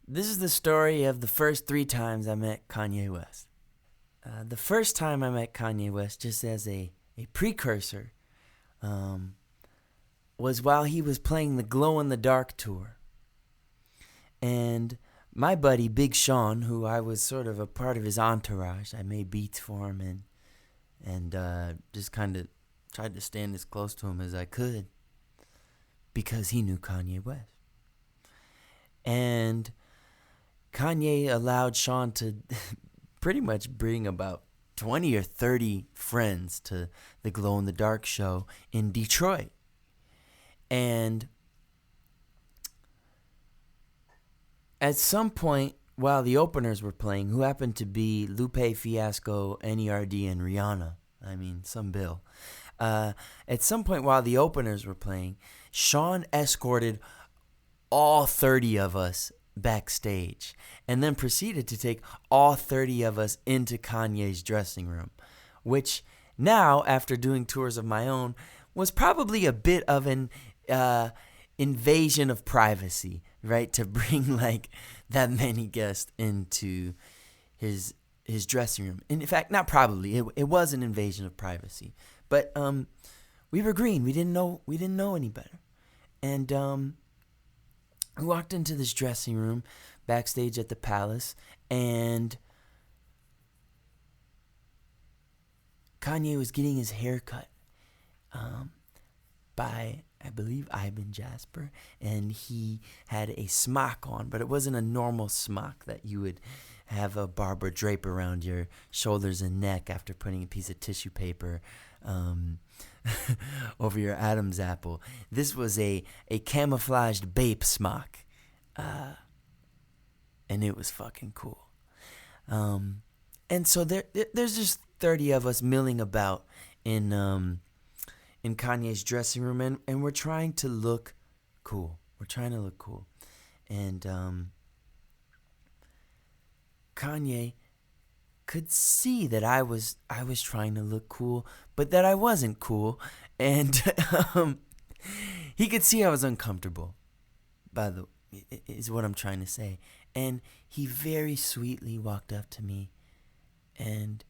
This is the story of the first 3 times I met Kanye West. The first time I met Kanye West, just as a precursor, um, was while he was playing the Glow in the Dark tour. And my buddy, Big Sean, who I was sort of a part of his entourage, I made beats for him and just kind of tried to stand as close to him as I could because he knew Kanye West. And Kanye allowed Sean to pretty much bring about 20 or 30 friends to the Glow in the Dark show in Detroit. And at some point, while the openers were playing, who happened to be Lupe Fiasco, NERD, and Rihanna, I mean, some bill. At some point while the openers were playing, Sean escorted all 30 of us backstage and then proceeded to take all 30 of us into Kanye's dressing room, which now, after doing tours of my own, was probably a bit of an invasion of privacy, right? To bring like that many guests into his dressing room. And in fact, not probably, it was an invasion of privacy. But we were green. We didn't know any better. And we walked into this dressing room backstage at the Palace, and Kanye was getting his hair cut by, I believe, Ivan Jasper, and he had a smock on, but it wasn't a normal smock that you would have a barber drape around your shoulders and neck after putting a piece of tissue paper over your Adam's apple. This was a camouflaged Bape smock, and it was fucking cool. And so there's just 30 of us milling about in Kanye's dressing room, and we're trying to look cool. And Kanye could see that I was trying to look cool, but that I wasn't cool, and he could see I was uncomfortable. Is what I'm trying to say. And he very sweetly walked up to me and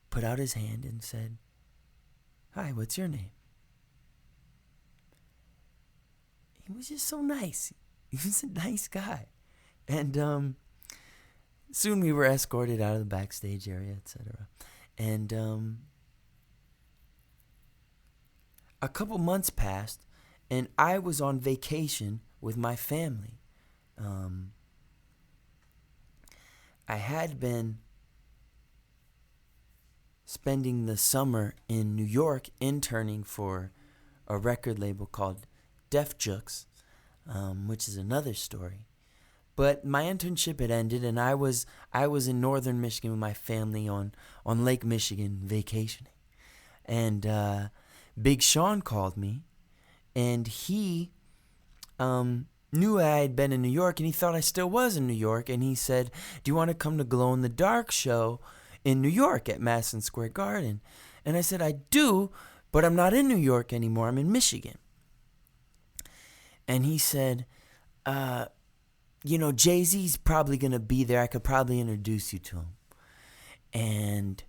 put out his hand and said, "Hi, what's your name?" He was just so nice. He was a nice guy. And soon we were escorted out of the backstage area, etc. And a couple months passed, and I was on vacation with my family. I had been spending the summer in New York interning for a record label called Def Jux, which is another story. But my internship had ended, and I was in northern Michigan with my family on Lake Michigan vacationing. And Big Sean called me, and he knew I had been in New York, and he thought I still was in New York, and he said, "Do you want to come to Glow in the Dark show in New York at Madison Square Garden?" And I said, "I do, but I'm not in New York anymore. I'm in Michigan." And he said, Jay-Z's probably going to be there. I could probably introduce you to him. And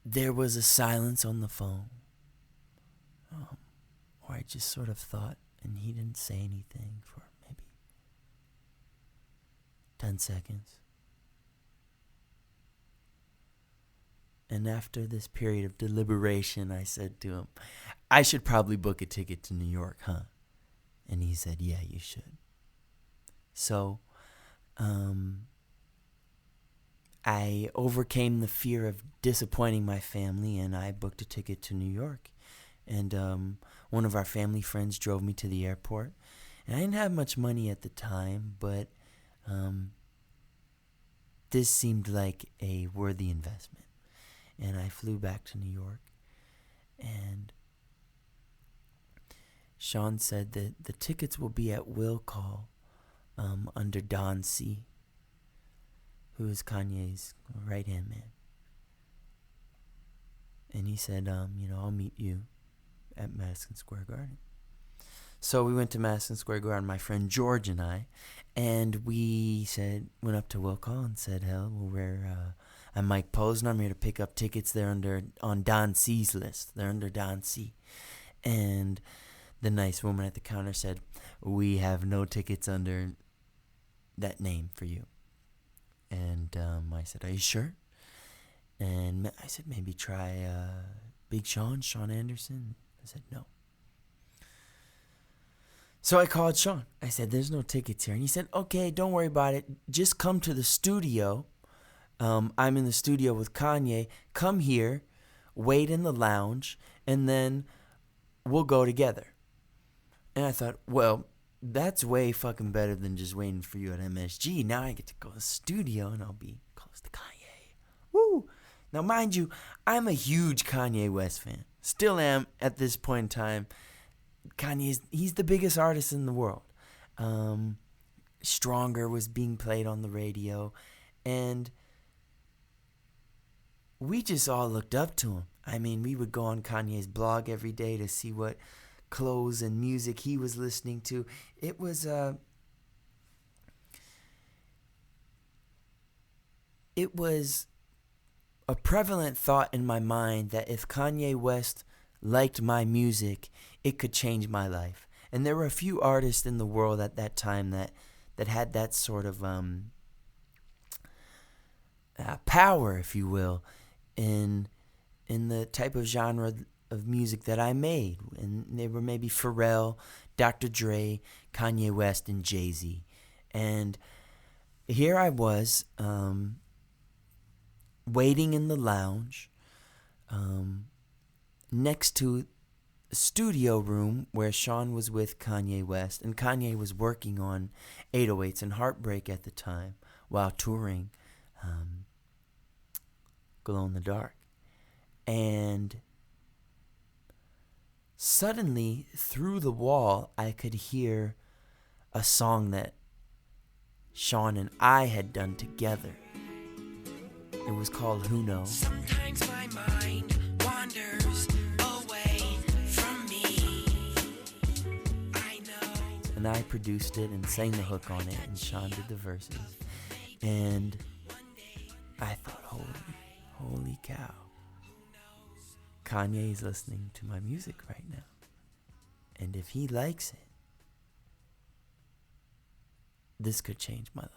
there was a silence on the phone. Or I just sort of thought, and he didn't say anything for maybe 10 seconds. And after this period of deliberation, I said to him, "I should probably book a ticket to New York, huh?" And he said, "Yeah, you should." So, I overcame the fear of disappointing my family, and I booked a ticket to New York. And one of our family friends drove me to the airport. And I didn't have much money at the time, but this seemed like a worthy investment. And I flew back to New York. And Sean said that the tickets will be at will call under Don C., who is Kanye's right-hand man. And he said, I'll meet you at Madison Square Garden. So we went to Madison Square Garden, my friend George and I, and we went up to Will Call and said, "Hell, I'm Mike Posner. I'm here to pick up tickets. They're on Don C's list. They're under Don C." And the nice woman at the counter said, "We have no tickets under that name for you." And I said, "Are you sure?" And I said, "Maybe try Big Sean Anderson." I said, "No." So I called Sean. I said, "There's no tickets here." And he said, "Okay, don't worry about it. Just come to the studio. I'm in the studio with Kanye. Come here, wait in the lounge, and then we'll go together." And I thought, well, that's way fucking better than just waiting for you at MSG. Now I get to go to the studio and I'll be close to Kanye. Woo! Now, mind you, I'm a huge Kanye West fan. Still am at this point in time. He's the biggest artist in the world. Stronger was being played on the radio. And we just all looked up to him. I mean, we would go on Kanye's blog every day to see what clothes and music he was listening to. It was a prevalent thought in my mind that if Kanye West liked my music, it could change my life. And there were a few artists in the world at that time that had that sort of power, if you will, in the type of genre of music that I made. And they were maybe Pharrell, Dr. Dre, Kanye West, and Jay-Z. And here I was, waiting in the lounge, next to a studio room where Sean was with Kanye West. And Kanye was working on 808s and Heartbreak at the time while touring Glow in the Dark. And suddenly, through the wall, I could hear a song that Sean and I had done together. It was called Who Knows. Sometimes my mind wanders away from me. I know. And I produced it and sang the hook on it, and Sean did the verses. And I thought, holy cow. Kanye is listening to my music right now. And if he likes it, this could change my life.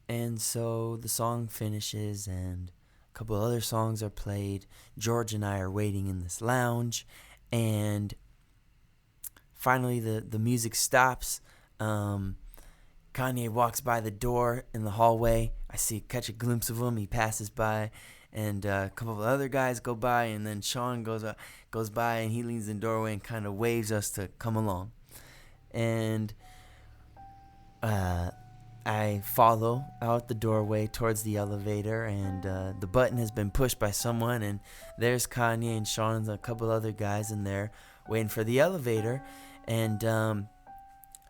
And so the song finishes and a couple other songs are played. George and I are waiting in this lounge. And finally the music stops. Kanye walks by the door in the hallway. I catch a glimpse of him. He passes by. And a couple of other guys go by. And then Sean goes by and he leans in the doorway and kind of waves us to come along. And I follow out the doorway towards the elevator, and the button has been pushed by someone, and there's Kanye and Sean and a couple other guys in there waiting for the elevator. And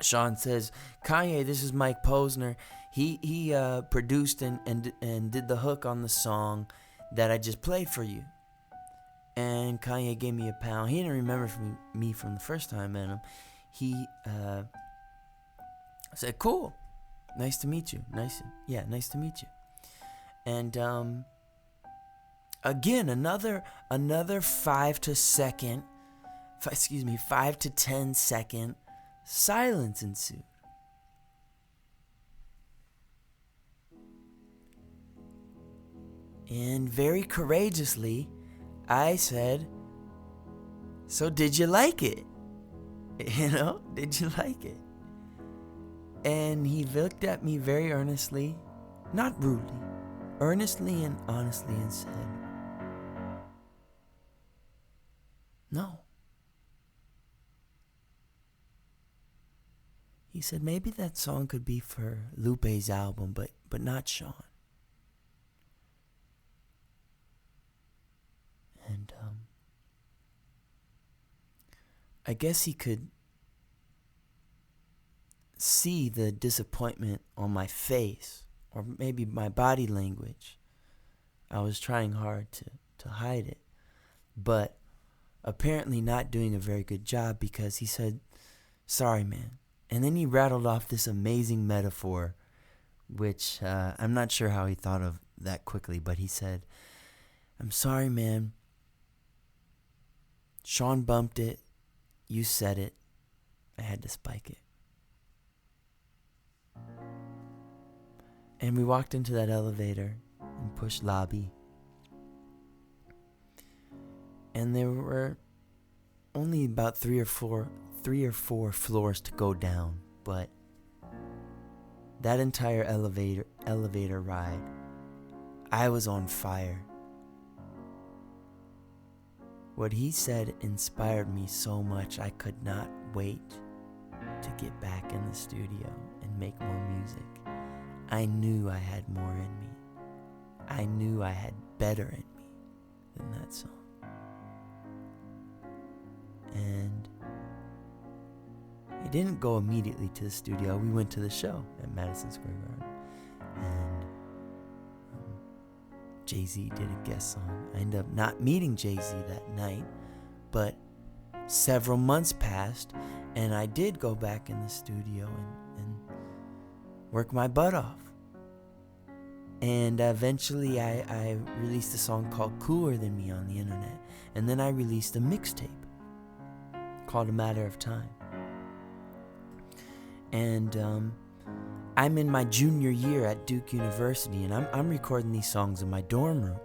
Sean says, "Kanye, this is Mike Posner. He produced and did the hook on the song that I just played for you." And Kanye gave me a pound. He didn't remember me from the first time I met him. He said, "Cool. Nice to meet you. Nice to meet you." And again, another 5 to 10 second silence ensued. And very courageously, I said, "So did you like it? Did you like it?" And he looked at me very earnestly, not rudely, earnestly and honestly, and said, "No." He said, "Maybe that song could be for Lupe's album, but not Sean." And I guess he could see the disappointment on my face, or maybe my body language. I was trying hard to hide it. But apparently not doing a very good job, because he said, "Sorry, man." And then he rattled off this amazing metaphor, which I'm not sure how he thought of that quickly, but he said, "I'm sorry, man. Sean bumped it. You said it. I had to spike it." And we walked into that elevator and pushed lobby. And there were only about three or four floors to go down, but that entire elevator ride, I was on fire. What he said inspired me so much, I could not wait to get back in the studio and make more music. I knew I had more in me. I knew I had better in me than that song. And I didn't go immediately to the studio. We went to the show at Madison Square Garden. And Jay-Z did a guest song. I ended up not meeting Jay-Z that night, but several months passed, and I did go back in the studio and work my butt off. And eventually I released a song called Cooler Than Me on the internet. And then I released a mixtape called A Matter of Time. And I'm in my junior year at Duke University, and I'm recording these songs in my dorm room.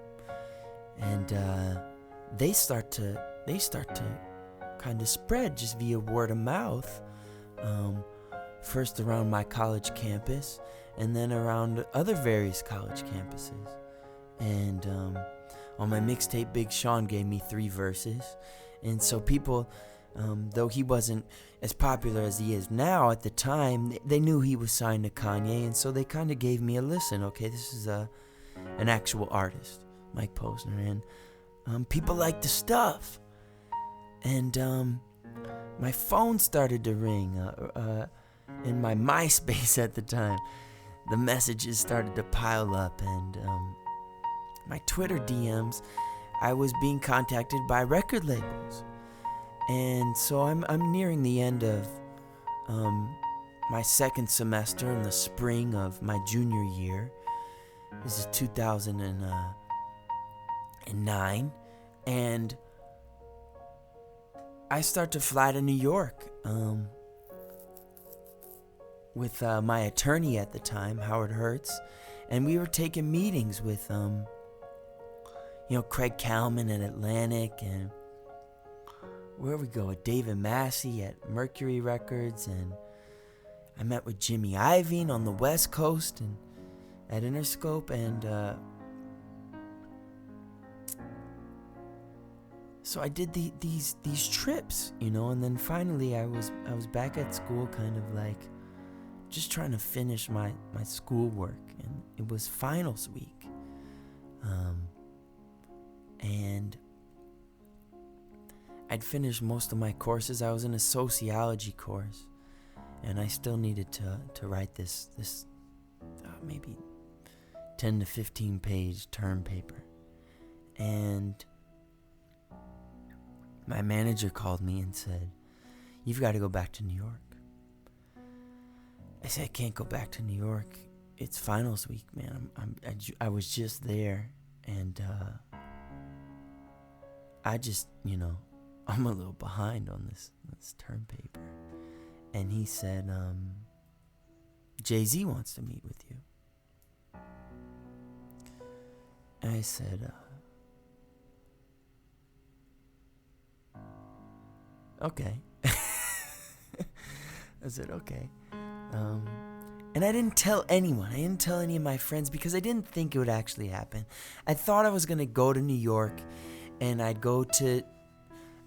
And they start to kind of spread just via word of mouth. First around my college campus, and then around other various college campuses. And on my mixtape, Big Sean gave me 3 verses. And so people, though he wasn't as popular as he is now at the time, they knew he was signed to Kanye, and so they kind of gave me a listen. Okay, this is an actual artist, Mike Posner, and people like the stuff. And my phone started to ring in my MySpace at the time. The messages started to pile up, and my Twitter DMs, I was being contacted by record labels. And so I'm nearing the end of my second semester in the spring of my junior year. This is 2009, and I start to fly to New York with my attorney at the time, Howard Hertz, and we were taking meetings with Craig Kalman at Atlantic, and where we go with David Massey at Mercury Records, and I met with Jimmy Iovine on the West Coast and at Interscope, and so I did these trips, and then finally I was back at school, kind of like just trying to finish my schoolwork, and it was finals week, and I'd finished most of my courses. I was in a sociology course, and I still needed to write this maybe 10 to 15 page term paper. And my manager called me and said, "You've got to go back to New York." I said, "I can't go back to New York. It's finals week, man. I was just there, and I just, I'm a little behind on this term paper." And he said, "Jay-Z wants to meet with you." And I said, "Okay." I said, "Okay." And I didn't tell anyone. I didn't tell any of my friends, because I didn't think it would actually happen. I thought I was going to go to New York, and I'd go to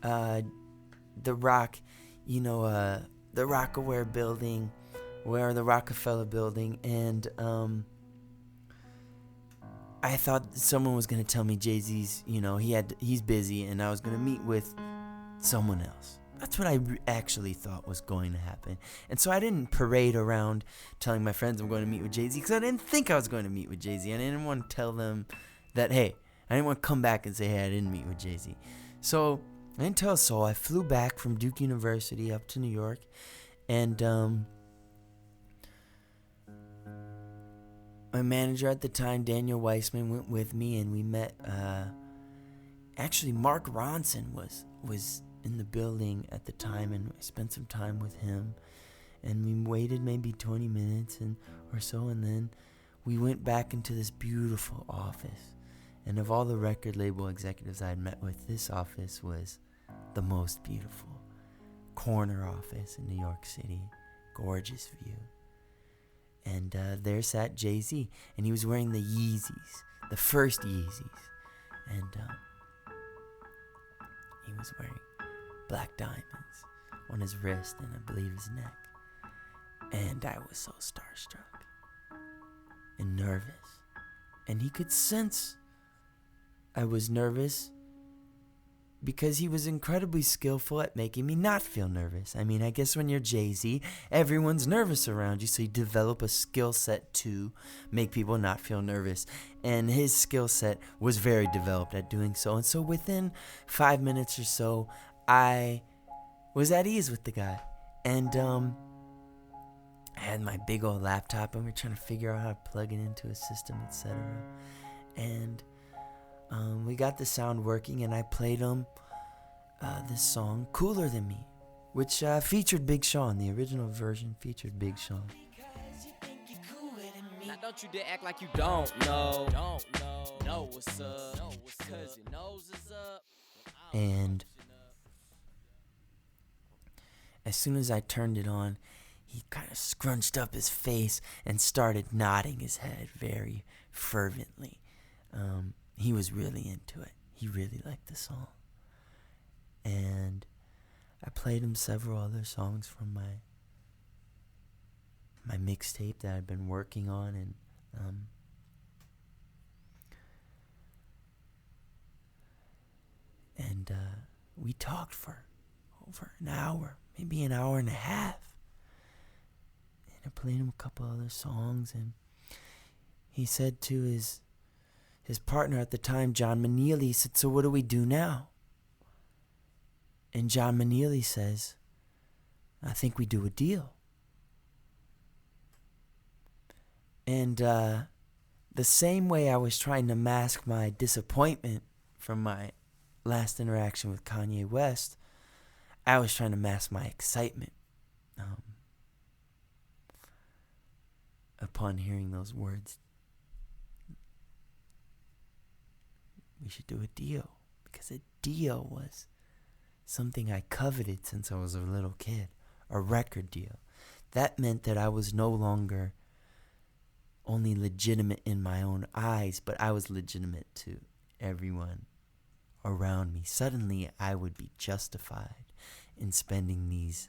the Rock, the Rockaware building, or the Rockefeller building, and I thought someone was going to tell me Jay-Z's, he's busy, and I was going to meet with someone else. That's what I actually thought was going to happen. And so I didn't parade around telling my friends I'm going to meet with Jay-Z, because I didn't think I was going to meet with Jay-Z. I didn't want to tell them that, hey, I didn't want to come back and say, hey, I didn't meet with Jay-Z. So I didn't tell a soul. I flew back from Duke University up to New York, and my manager at the time, Daniel Weissman, went with me, and we met. Actually, Mark Ronson was in the building at the time, and I spent some time with him. And we waited maybe 20 minutes or so, and then we went back into this beautiful office. And of all the record label executives I had met with, this office was the most beautiful. Corner office in New York City. Gorgeous view. And there sat Jay-Z, and he was wearing the Yeezys, the first Yeezys. And he was wearing black diamonds on his wrist and I believe his neck. And I was so starstruck and nervous. And he could sense I was nervous because he was incredibly skillful at making me not feel nervous. I mean, I guess when you're Jay-Z, everyone's nervous around you, so you develop a skill set to make people not feel nervous. And his skill set was very developed at doing so. And so within 5 minutes or so, I was at ease with the guy. And I had my big old laptop, and we were trying to figure out how to plug it into a system, etc. And we got the sound working, and I played him this song, Cooler Than Me, which featured Big Sean. The original version featured Big Sean. Now don't you dare act like you don't know. Know what's up. Cause your nose is up. And as soon as I turned it on, he kind of scrunched up his face and started nodding his head very fervently. He was really into it. He really liked the song. And I played him several other songs from my mixtape that I'd been working on, and we talked for over an hour, maybe an hour and a half. And I played him a couple other songs, and he said to his partner at the time, John Maneely, he said, "So what do we do now?" And John Maneely says, "I think we do a deal." And the same way I was trying to mask my disappointment from my last interaction with Kanye West, I was trying to mask my excitement upon hearing those words. We should do a deal, because a deal was something I coveted since I was a little kid, a record deal. That meant that I was no longer only legitimate in my own eyes, but I was legitimate to everyone around me. Suddenly, I would be justified in spending these,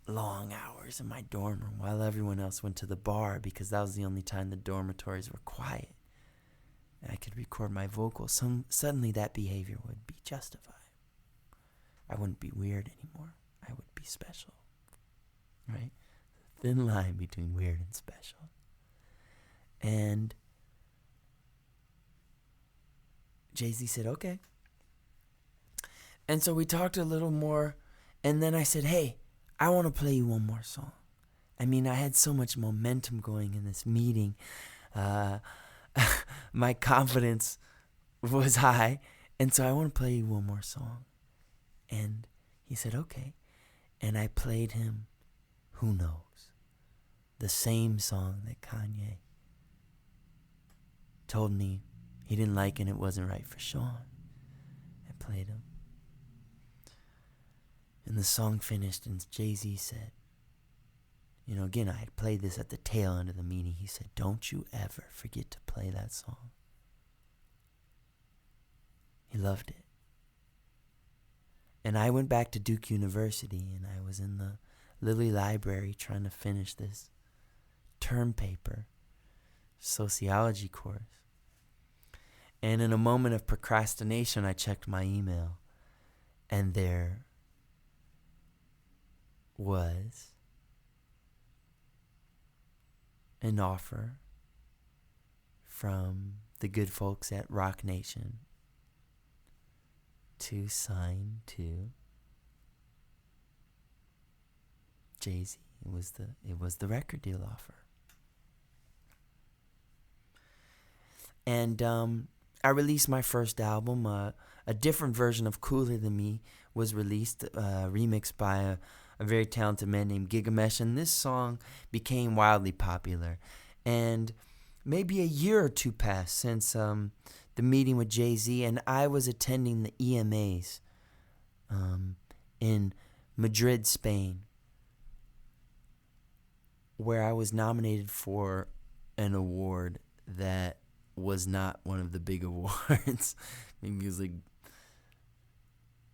long hours in my dorm room while everyone else went to the bar, because that was the only time the dormitories were quiet. I could record my vocals. Suddenly that behavior would be justified. I wouldn't be weird anymore. I would be special. Right? Thin line between weird and special. And Jay-Z said, okay. And so we talked a little more, and then I said, hey, I want to play you one more song. I mean, I had so much momentum going in this meeting. My confidence was high, and so I want to play you one more song. And he said, okay. And I played him Who Knows, the same song that Kanye told me he didn't like and it wasn't right for Sean. I played him. And the song finished, and Jay-Z said, again, I had played this at the tail end of the meeting. He said, don't you ever forget to play that song. He loved it. And I went back to Duke University, and I was in the Lilly Library trying to finish this term paper, sociology course. And in a moment of procrastination, I checked my email, and there was an offer from the good folks at Rock Nation to sign to Jay-Z. It was the record deal offer. And I released my first album. A different version of Cooler Than Me was released, remixed by a very talented man named Gigamesh. And this song became wildly popular. And maybe a year or two passed since the meeting with Jay-Z, and I was attending the EMAs in Madrid, Spain, where I was nominated for an award that was not one of the big awards. Maybe it was like,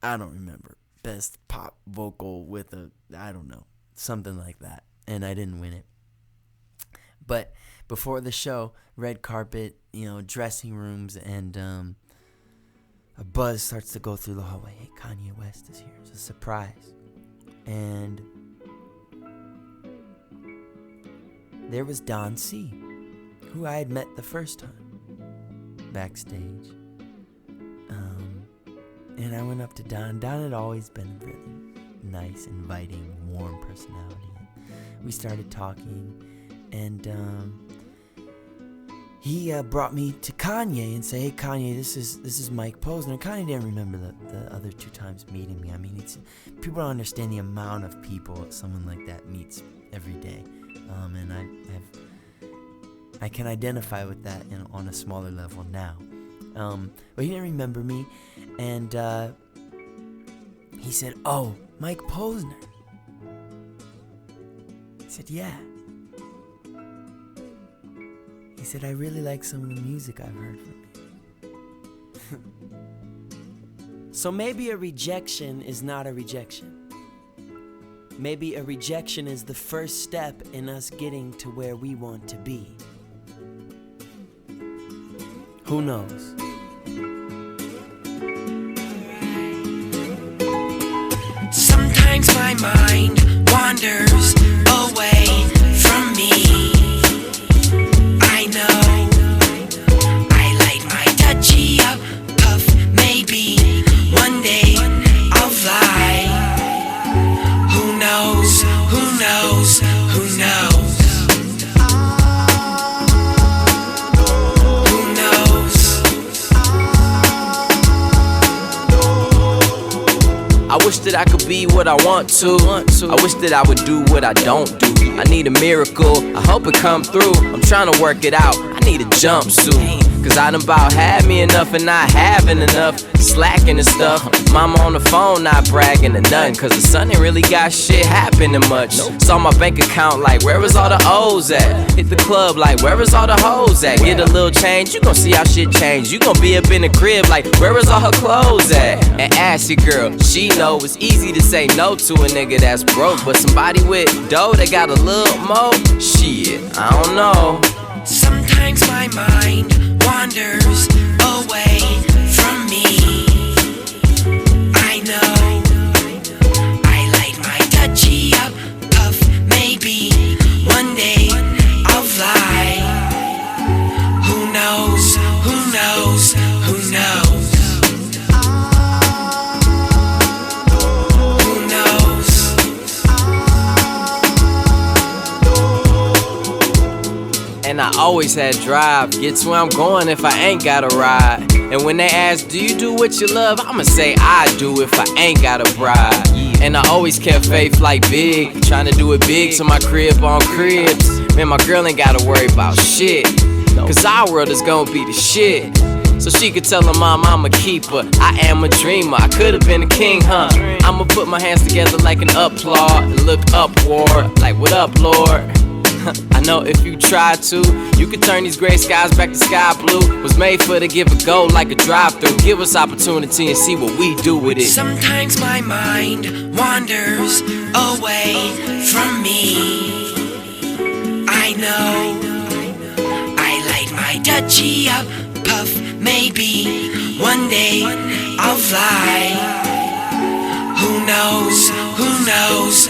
I don't remember, best pop vocal with I don't know, something like that. And I didn't win it. But before the show, red carpet, dressing rooms, and a buzz starts to go through the hallway. Hey, Kanye West is here. It's a surprise. And there was Don C, who I had met the first time backstage. And I went up to Don. Don had always been a really nice, inviting, warm personality. We started talking, and he brought me to Kanye and said, "Hey, Kanye, this is Mike Posner." Kanye didn't remember the other two times meeting me. I mean, people don't understand the amount of people someone like that meets every day, and I can identify with that on a smaller level now. But he didn't remember me, and he said, "Oh, Mike Posner." I said, "Yeah." He said, "I really like some of the music I've heard from you." So maybe a rejection is not a rejection. Maybe a rejection is the first step in us getting to where we want to be. Who knows? Sometimes my mind wanders away from me. I know I light my touchy up puff. Maybe one day I'll fly. Who knows? Who knows? Who knows? I wish that I could be what I want to. I wish that I would do what I don't do. I need a miracle, I hope it come through. I'm trying to work it out, I need a jumpsuit. Cause I done bout had me enough and not having enough. Slacking and stuff, mama on the phone not bragging or nothing. Cause the son ain't really got shit happening much. Saw my bank account like, where was all the O's at? Hit the club like, where was all the hoes at? Get a little change, you gon' see how shit change. You gon' be up in the crib like, where was all her clothes at? And ask your girl, she know it's easy to say no to a nigga that's broke. But somebody with dough that got a little more, shit, I don't know. Sometimes my mind wanders away from me. I know I light my touchy up puff. Maybe one day I'll fly. Who knows? Who knows? Who knows? Who knows? And I always had drive, get to where I'm going if I ain't gotta ride. And when they ask, do you do what you love? I'ma say I do if I ain't got a bride. And I always kept faith like big, trying to do it big so my crib on cribs. Man, my girl ain't gotta worry about shit, cause our world is gonna be the shit. So she could tell her mom I'm a keeper, I am a dreamer, I could've been a king, huh? I'ma put my hands together like an applaud and look upward, like what up, Lord? I know if you try to, you could turn these gray skies back to sky blue. Was made for to give a go like a drive-through. Give us opportunity and see what we do with it. Sometimes my mind wanders away from me. I know I light my touchy up puff. Maybe one day I'll fly. Who knows? Who knows?